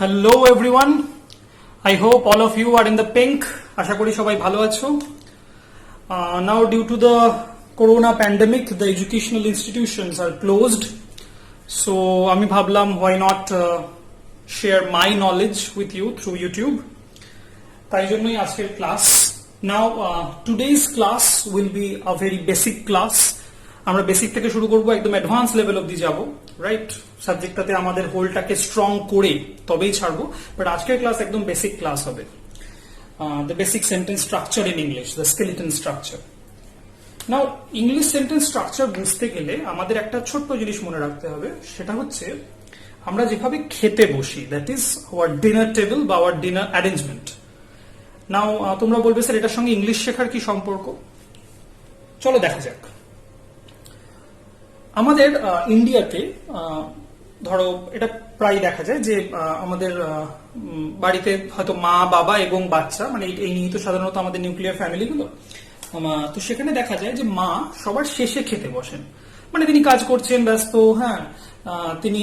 Hello everyone. I hope all of you are in the pink. আশা করি সবাই ভালো আছো. Now due to the corona pandemic, the educational institutions are closed. So আমি ভাবলাম why not share my knowledge with you through YouTube. তাই জন্যই আজকের class. Now today's class will be a very basic class. আমরা basic থেকে শুরু করব, একদম অ্যাডভান্স লেভেল অবধি যাব, রাইট? সাবজেক্টটাতে আমাদের হোলটাকে স্ট্রং করে তবেই ছাড়বো, বাট আজকের ক্লাস একদম বেসিক ক্লাস হবে। The basic sentence structure in English, the skeleton structure. Now English sentence structure বুঝতে গেলে আমাদের একটা ছোট্ট জিনিস মনে রাখতে হবে, সেটা হচ্ছে আমরা যেভাবে খেতে বসি, that is our dinner table বা আওয়ার ডিনার অ্যারেঞ্জমেন্ট। নাও তোমরা বলবে স্যার এটার সঙ্গে ইংলিশ শেখার কি সম্পর্ক? চলো দেখা যাক। আমাদের ইন্ডিয়াতে ধরো এটা প্রায় দেখা যায় যে আমাদের বাড়িতে হয়তো মা বাবা এবং বাচ্চা, মানে এই নিয়ে তো সাধারণত আমাদের নিউক্লিয়ার ফ্যামিলিগুলো, তো সেখানে দেখা যায় যে মা সবার শেষে খেতে বসেন। মানে তিনি কাজ করছেন, ব্যস্ত, হ্যাঁ, তিনি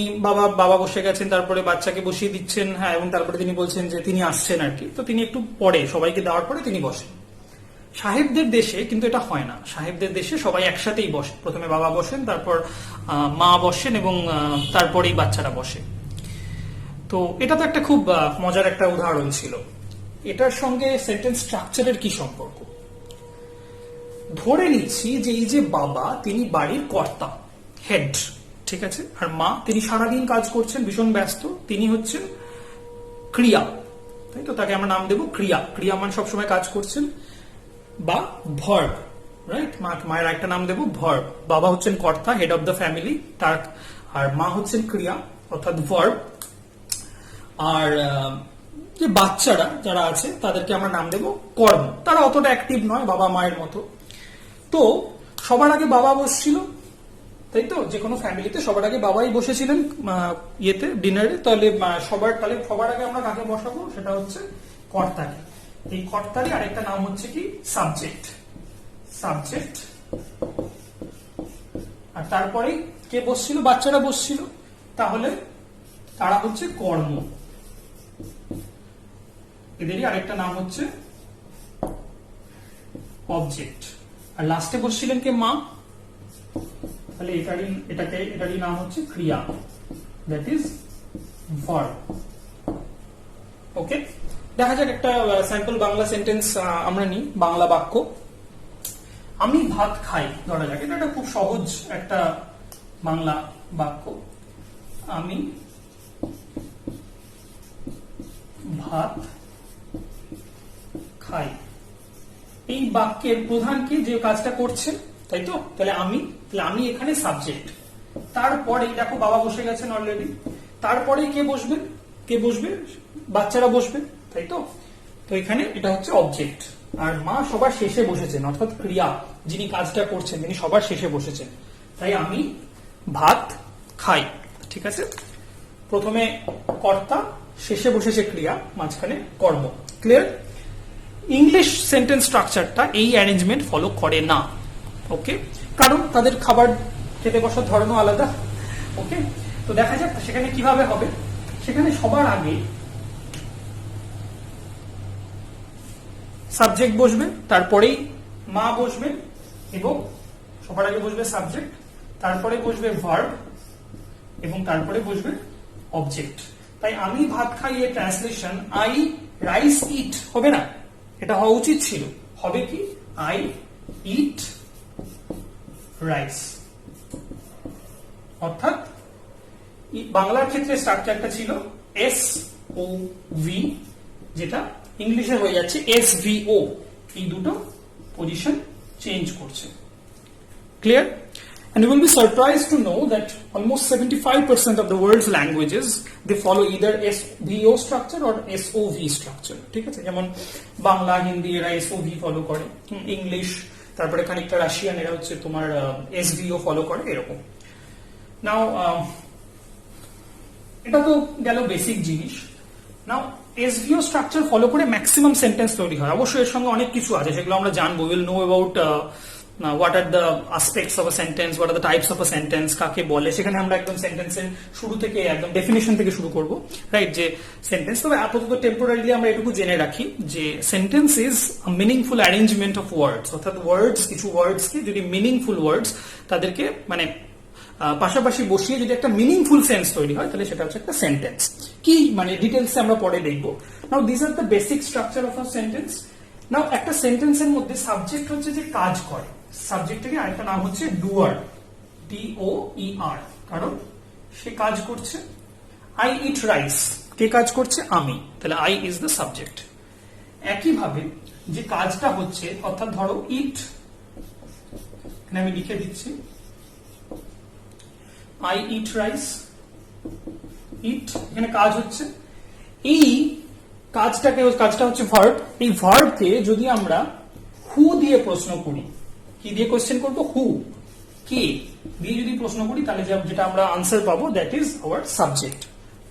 বাবা বসে গেছেন, তারপরে বাচ্চাকে বসিয়ে দিচ্ছেন, হ্যাঁ, এবং তারপরে তিনি বলছেন যে তিনি আসছেন আর কি, তো তিনি একটু পরে সবাইকে দেওয়ার পরে তিনি বসেন। সাহেবদের দেশে কিন্তু এটা হয় না। সাহেবদের দেশে সবাই একসাথেই বসে, প্রথমে বাবা বসেন, তারপর মা বসেন এবং তারপরেই বাচ্চারা বসে। তো এটা তো একটা খুব মজার একটা উদাহরণ ছিল। এটার সঙ্গে সেন্টেন্স স্ট্রাকচারের কি সম্পর্ক? ধরে নিচ্ছি যে এই যে বাবা, তিনি বাড়ির কর্তা, হেড, ঠিক আছে, আর মা তিনি সারাদিন কাজ করছেন, ভীষণ ব্যস্ত, তিনি হচ্ছেন ক্রিয়া, তাই তো, তাকে আমরা নাম দেবো ক্রিয়া। ক্রিয়া মানে সবসময় কাজ করছেন, বা ভার্ব, রাইট? মায়ের একটা নাম দেবো ভার্ব। বাবা হচ্ছেন কর্তা, হেড অফ দ্য ফ্যামিলি, তার, আর মা হচ্ছেন ক্রিয়া অর্থাৎ ভার্ব। আর যে বাচ্চারা যারা আছে তাদেরকে আমরা নাম দেবো কর্ম। তারা অতটা অ্যাক্টিভ নয় বাবা মায়ের মতো। তো সবার আগে বাবা বসছিল, তাই তো, যে কোনো ফ্যামিলিতে সবার আগে বাবাই বসেছিলেন ইয়েতে, ডিনারে। তাহলে সবার আগে আমরা কাকে বসাবো? সেটা হচ্ছে কর্তাকে। এই কর্তারই আরেকটা নাম হচ্ছে কি? সাবজেক্ট। সাবজেক্ট। আর তারপরে কে বসছিল? বাচ্চারা বসছিল, তাহলে তারা হচ্ছে কর্ম। এদেরই আরেকটা নাম হচ্ছে অবজেক্ট। আর লাস্টে বসছিলেন কে? মা। তাহলে এটারই নাম হচ্ছে ক্রিয়া, দ্যাট ইজ ভার্ব। ওকে, দেখা যাক একটা স্যাম্পল বাংলা সেন্টেন্স আমরা নিই, বাংলা বাক্য। আমি ভাত খাই, ধরা যাক। এটা একটা খুব সহজ একটা বাংলা বাক্য। আমি ভাত খাই। এই বাক্যের প্রধান কি? যে কাজটা করছে, তাই তো। তাহলে আমি এখানে সাবজেক্ট। তারপরে দেখো বাবা বসে গেছেন অলরেডি, তারপরে কে বসবে? বাচ্চারা বসবে, তাই তো। তো এখানে এটা হচ্ছে অবজেক্ট। আর মা সবার শেষে বসেছেন, অর্থাৎ ক্রিয়া, যিনি কাজটা করছেন তিনি সবার শেষে বসেছেন। তাই আমি ভাত খাই, ঠিক আছে। প্রথমে কর্তা, শেষে বসেছে ক্রিয়া, মাঝখানে কর্ম। ক্লিয়ার? ইংলিশ সেন্টেন্স স্ট্রাকচারটা এই অ্যারেঞ্জমেন্ট ফলো করে না, ওকে, কারণ তাদের খাবার খেতে বসার ধরনও আলাদা। ওকে, তো দেখা যাক সেখানে কিভাবে হবে। সেখানে সবার আগে সাবজেক্ট বসবে, তারপরেই মা বসবেন, এবং সবার আগে বসবে সাবজেক্ট, তারপরে বসবে ভার্ব, এবং তারপরে বসবে অবজেক্ট। তাই আমি ভাত খাই এর ট্রান্সলেশন আই রাইস ইট হবে না, এটা হওয়া উচিত ছিল। হবে কি? I eat rice. অর্থাৎ বাংলার ক্ষেত্রে স্ট্রাকচারটা ছিল এস ও ভি, যেটা ইংলিশে হয়ে যাচ্ছে এস ভি ও। এই দুটো পজিশন চেঞ্জ করছে। Clear? And you will be surprised to know that almost 75% of the world's languages, they follow either SVO structure or SOV structure. ঠিক আছে? যেমন বাংলা, হিন্দি এরা SOV ফলো করে, ইংলিশ, তারপরে খানিকটা রাশিয়ান এরা হচ্ছে তোমার SVO ফলো করে, এরকম। নাও এটা তো গেল বেসিক জিনিস। নাও SVO স্ট্রাকচার ফলো করে ম্যাক্সিমাম সেন্টেন্স তৈরি হয়। অবশ্যই এর সঙ্গে অনেক কিছু আছে, সেগুলো আমরা জানবো। Will know about what are the aspects of a sentence, what are the types of a sentence, কাকে বলে, সেখানে আমরা একদম সেন্টেন্সের শুরু থেকে একদম ডেফিনেশন থেকে শুরু করব, রাইট? যে সেন্টেন্স, তবে আপাতত টেম্পোরারিলি আমরা এটুকু জেনে রাখি যে sentence is a meaningful arrangement of words, অর্থাৎ ওয়ার্ডস, কিছু ওয়ার্ডসকে যদি মিনিংফুল ওয়ার্ডস তাদেরকে মানে পাশাপাশি বসিয়ে যদি একটা মিনিংফুল সেন্স তৈরি হয় তাহলে সেটা হচ্ছে একটা সেন্টেন্স। কি মানে ডিটেলস আমরা পরে দেখব। Now this are the basic structure of a sentence. Now একটা সেন্টেন্সের মধ্যে সাবজেক্ট হচ্ছে যে কাজ করে, সাবজেক্টের আরেকটা নাম হচ্ছে ডুয়ার, DOER, কারণ সে কাজ করছে। আই ইট রাইস, কে কাজ করছে? আমি, তাহলে আই ইজ দ্য সাবজেক্ট। একইভাবে যে কাজটা হচ্ছে, অর্থাৎ ধরো ইট, এখানে আমি লিখে দিচ্ছি আই ইট রাইস, ইট, এখানে কাজ হচ্ছে। এই কাজটা হচ্ছে ভার্ব। এই ভার্বকে যদি আমরা হু দিয়ে প্রশ্ন করি, কি দিয়ে কোশ্চেন করবো? হু, কে দিয়ে যদি প্রশ্ন করি তাহলে যেটা আমরা আনসার পাবো দ্যাট ইজ আওয়ার সাবজেক্ট।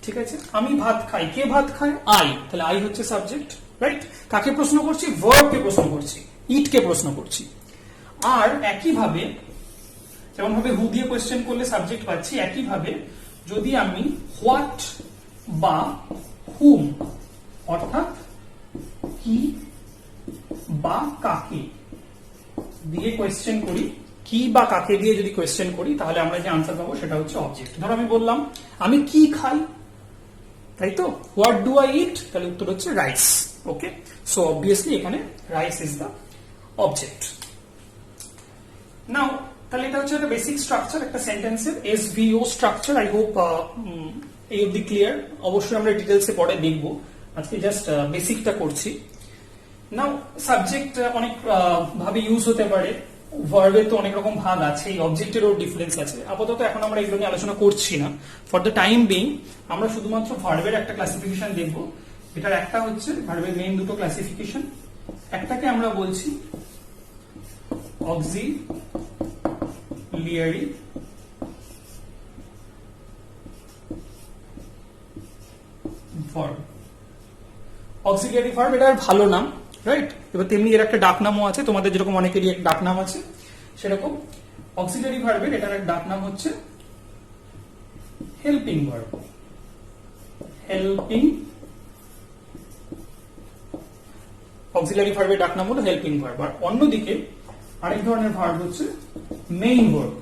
ঠিক আছে, আমি ভাত খাই, কে ভাত খায়? আই, তাহলে আই হচ্ছে সাবজেক্ট, রাইট? কাকে প্রশ্ন করছি? ভার্বকে প্রশ্ন করছি, ইটকে প্রশ্ন করছি। আর একইভাবে যেমন ভাবে হু দিয়ে কোয়েশ্চেন করলে সাবজেক্ট পাচ্ছি, একইভাবে যদি আমি হোয়াট বা হুম, অর্থাৎ কি বা কাকে দিয়ে কোয়েশ্চেন করি, কি বা কাকে দিয়ে যদি কোয়েশ্চেন করি তাহলে আমরা যে আনসার পাবো সেটা হচ্ছে অবজেক্ট। ধরো আমি বললাম আমি কি খাই, তাই তো, হোয়াট ডু আই ইট, তাহলে উত্তর হচ্ছে রাইস। ওকে, সো অবভিয়াসলি এখানে রাইস ইজ দ্য অবজেক্ট। নাও তাহলে এটা হচ্ছে একটা বেসিক স্ট্রাকচার একটা সেন্টেন্সের, SVO স্ট্রাকচার। আই হোপ এই অবধি ক্লিয়ার। অবশ্যই আমরা ডিটেলসে পরে দেখব, আজকে জাস্ট বেসিকটা করছি। নাও সাবজেক্ট অনেক ভাবে ইউজ হতে পারে, ভার্বের তো অনেক রকম ভাগ আছে, এই অবজেক্টেরও ডিফারেন্স আছে। আপাতত এখন আমরা এগুলো নিয়ে আলোচনা করছি না, ফর দ্য টাইম বিং আমরা শুধুমাত্র ভার্বের একটা ক্লাসিফিকেশন দেখব। এটার একটা হচ্ছে ভার্বের মেইন দুটো ক্লাসিফিকেশন, একটাকে আমরা বলছি অক্সিলিয়ারি ভার্ব। অক্সিলিয়ারি ভার্ব এটার ভালো নাম, রাইট? এবার তেমনি এর একটা ডাক নামও আছে, তোমাদের যেরকম অনেকেরই এক ডাক নাম আছে সেরকম অক্সিলিয়ারি ভার্বের এটার এক ডাক নাম হচ্ছে হেল্পিং ভার্ব। হেল্পিং, অক্সিলিয়ারি ভার্বের ডাক নাম হলো হেল্পিং ভার্ব। আর অন্যদিকে আরেক ধরনের ভার্ব হচ্ছে মেইন ভার্ব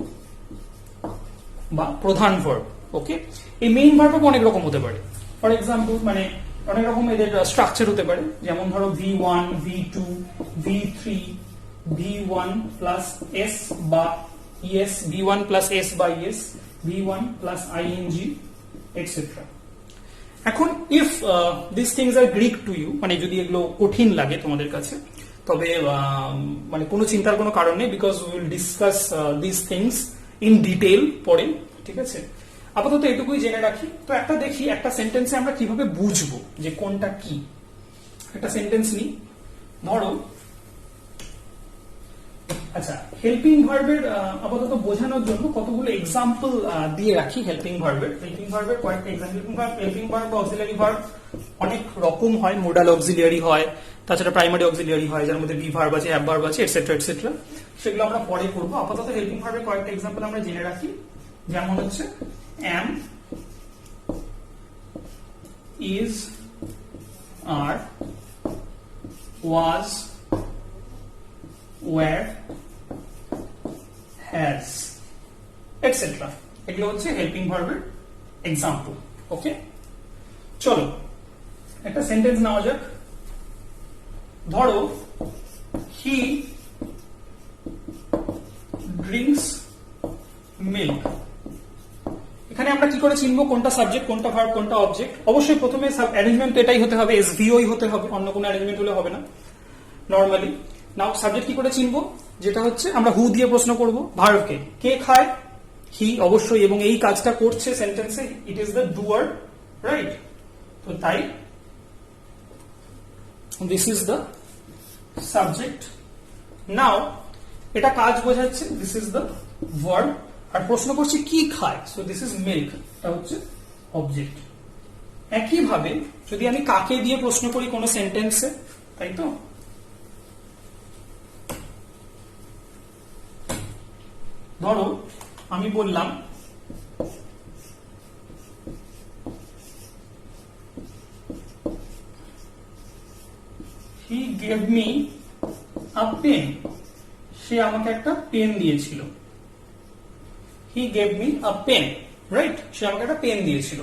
বা প্রধান ভার্ব। ওকে, এই মেইন ভার্ব অনেক রকম হতে পারে। ফর এক্সাম্পল মানে অনেক রকম এদের স্ট্রাকচার হতে পারে, যেমন ধরো V1, V2, V3, V1 plus S বা ES, V1 প্লাস S বা ES, V1 plus ING, etcetera. এখন if this things are Greek to you, মানে যদি এগুলো কঠিন লাগে তোমাদের কাছে, তবে মানে কোনো চিন্তার কোনো কারণ নেই, because we will discuss this things in detail পরে। ঠিক আছে, আপাতত এটুকুই জেনে রাখি। তো একটা দেখি একটা সেন্টেন্সে আমরা কিভাবে বুঝবো যে কোনটা কি। একটা সেন্টেন্স নিই, ধরো আচ্ছা হেল্পিং ভার্বের আপাতত বোঝানোর জন্য কতগুলো এক্সাম্পল দিয়ে রাখি। হেল্পিং ভার্বের কয়েকটা এক্সাম্পল। হেল্পিং ভার্ব বা অক্সিলিয়ারি ভার্ব অনেক রকম হয়, মোডাল অক্সিলিয়ারি হয়, তাছাড়া প্রাইমারি অক্সিলিয়ারি হয়, যার মধ্যে বি ভার্ব আছে, হ্যাভ ভার্ব আছে, এটসেট্রা এটসেট্রা। সেগুলো আমরা পরে করবো। আপাতত হেল্পিং ভার্বের কয়েকটা এক্সাম্পল আমরা জেনে রাখি, যেমন হচ্ছে am, is, are, was, were, has, etc. এগুলো হচ্ছে হেল্পিং ভার্বের এক্সাম্পল। ওকে, চলো একটা সেন্টেন্স নেওয়া যাক। ধরো he drinks milk। এখানে আমরা কি করে চিনবো কোনটা সাবজেক্ট, কোনটা ভার্ব, কোনটা অবজেক্ট? অবশ্যই প্রথমে অ্যারেঞ্জমেন্ট এটাই হতে হবে, SVOই হতে হবে, অন্য কোনো অ্যারেঞ্জমেন্ট হলে হবে না নরমালি। নাও সাবজেক্ট কি করে চিনবো? যেটা হচ্ছে আমরা হু দিয়ে প্রশ্ন করব ভার্বকে, কে খায়? হি, অবশ্যই, এবং এই কাজটা করছে সেন্টেন্সে, ইট ইজ দ্য ডুয়ার, রাইট? তো তাই দিস ইজ দ্য সাবজেক্ট। নাও এটা কাজ বোঝাচ্ছে, দিস ইজ দ্য ভার্ব। আর প্রশ্ন করছি কি খায়, সো দিস ইজ মিল্ক, এটা হচ্ছে অবজেক্ট। একইভাবে যদি আমি কাকে দিয়ে প্রশ্ন করি কোন সেন্টেন্সে, তাই তো ধরো আমি বললাম he gave me a pen, সে আমাকে একটা পেন দিয়েছিল। he gave me a pen, right, সে আমাকে একটা পেন দিয়েছিল।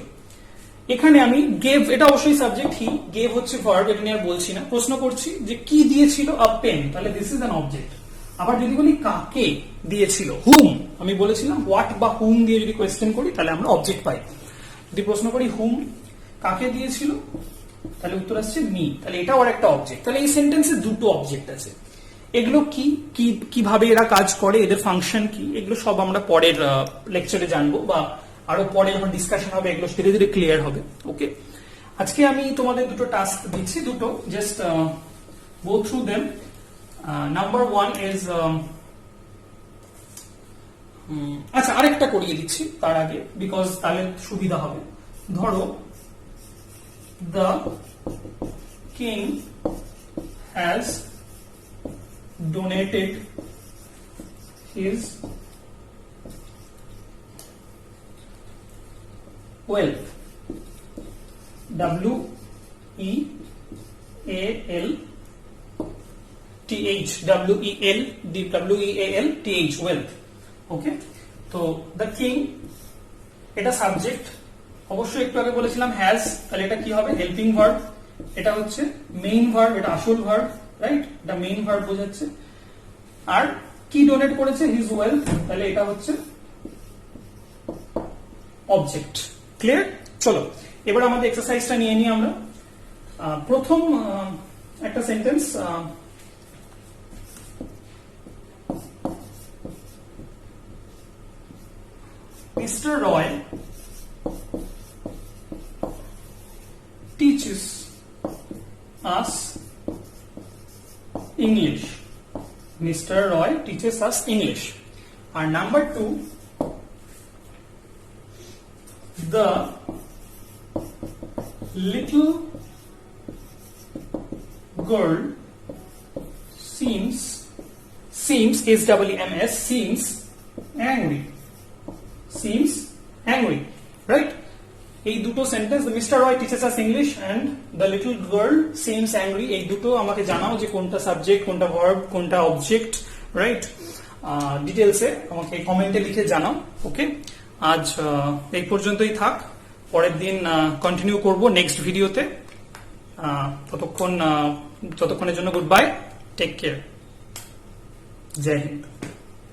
এখানে আমি গেভ, এটা অবশ্যই সাবজেক্ট, হি, গেভ হচ্ছে ভার্ব, এটা নিয়ে আর বলছি না। প্রশ্ন করছি যে কি দিয়েছিল, আ পেন, তাহলে দিস ইজ অ্যান অবজেক্ট। আবার যদি বলি কাকে দিয়েছিল, হুম, আমি বলেছিলাম হোয়াট বা হুম দিয়ে যদি কোয়েশ্চেন করি তাহলে আমরা অবজেক্ট পাই। যদি প্রশ্ন করি হুম, কাকে দিয়েছিল, তাহলে উত্তর আসছে মি, তাহলে এটাও আর একটা অবজেক্ট। তাহলে এই সেন্টেন্সে দুটো অবজেক্ট আছে। এগুলো কি কিভাবে এরা কাজ করে, এদের ফাংশন কি, এগুলো সব আমরা পরের লেকচারে জানবো, বা আরো পরে যখন ডিসকাশন হবে এগুলো ধীরে ধীরে ক্লিয়ার হবে। ওকে, আজকে আমি তোমাদের দুটো টাস্ক দিচ্ছি, দুটো just go through them. Number one is, আচ্ছা আরেকটা করিয়ে দিচ্ছি তার আগে, বিকজ তাহলে সুবিধা হবে। ধরো the king has donated his wealth, W-E-A-L-T-H, wealth, ওকে। তো দ্য কিং, এটা সাবজেক্ট, অবশ্যই একটু আগে বলেছিলাম হ্যাজ, তাহলে এটা কি হবে, হেল্পিং ভার্ব। এটা হচ্ছে মেইন ভার্ব, এটা আসল ভার্ব, রাইট, এটা মেইন ভার্ব বোঝাচ্ছে। আর কি ডোনেট করেছে, হিজ ওয়েলথ, তাহলে এটা হচ্ছে অবজেক্ট। ক্লিয়ার? চলো এবার আমাদের এক্সারসাইজটা নিয়ে নিই আমরা। প্রথম একটা sentence, mister Roy teaches us English. Mr. Roy teaches us English. And number two, the little girl seems S-W-M-S, seems angry, right? এই দুটো sentence, mister Roy teaches us English and the little girl seems angry, এই দুটো আমাকে জানাও যে কোনটা subject, কোনটা verb, কোনটা অবজেক্ট, রাইট? ডিটেলসে আমাকে কমেন্টে লিখে জানাও। ওকে, আজ এই পর্যন্তই থাক, পরের দিন কন্টিনিউ করব নেক্সট ভিডিওতে। ততক্ষণের জন্য গুড বাই, টেক কেয়ার, জয় হিন্দ।